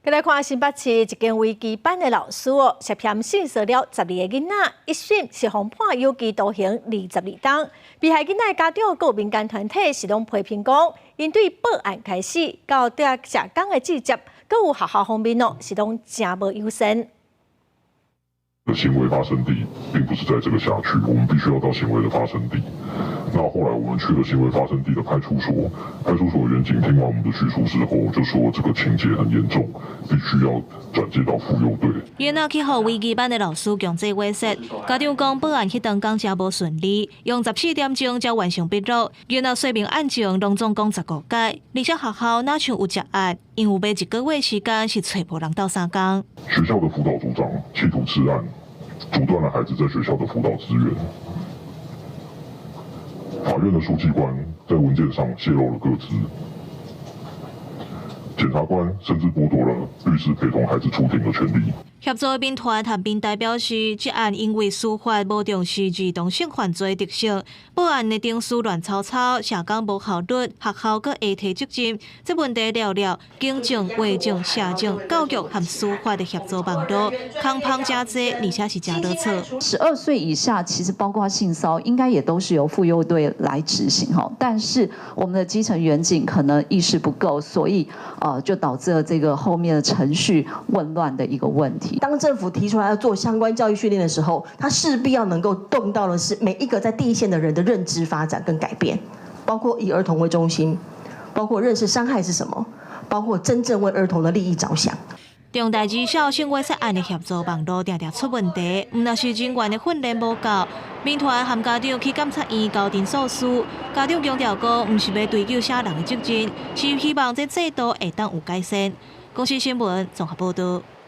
再来看新北市一间微基班的老师涉嫌性骚扰12个囡仔，一审是被判有期徒刑22档。被害囡仔家长和民间团体是拢批评讲，因对报案开始到调查工的直接，各有学校方面是拢真无优先。行为发生地并不是在这个辖区，我们必须要到行为的发生地。那后来我们去了行为发生地的派出所，派出所员警听完我们的叙述之后，就说这个情节很严重，必须要转接到妇幼队。囡仔去互微基班的老师强制威胁，家长讲报案迄当天真无顺利，用14点钟才完成笔录。囡仔说明案情拢总共15届，而且学校哪像有接案，因有要1个月时间是找无人到3工。学校的辅导组长企图吃案，阻断了孩子在学校的辅导资源。法院的书记官在文件上泄露了个资，检察官甚至剥夺了律师陪同孩子出庭的权利。协助民团和民代表示，这案因为司法无重视儿童性犯罪特性，报案的定数乱草草，社工无效率，学校阁下提责任。这问题了了，警政、卫政、社政、教育和司法的协作网络，空旁加多，而且是真多错。12岁以下，其实包括性骚应该也都是由妇幼队来执行哈，但是我们的基层员警可能意识不够，所以就导致了这个后面的程序混乱的一个问题。当政府提出来要做相关教育训练的时候，它势必要能够动到的是每一个在第一线的人的认知发展跟改变，包括以儿童为中心，包括认识伤害是什么，包括真正为儿童的利益着想。重大之小性威胁案的协作网络常常出问题，毋但是人员的训练无够，民团和家长去检察院交庭诉讼，家长强调讲，毋是要追究啥人的责任，是希望这制度会当有改善。公视新闻综合报道。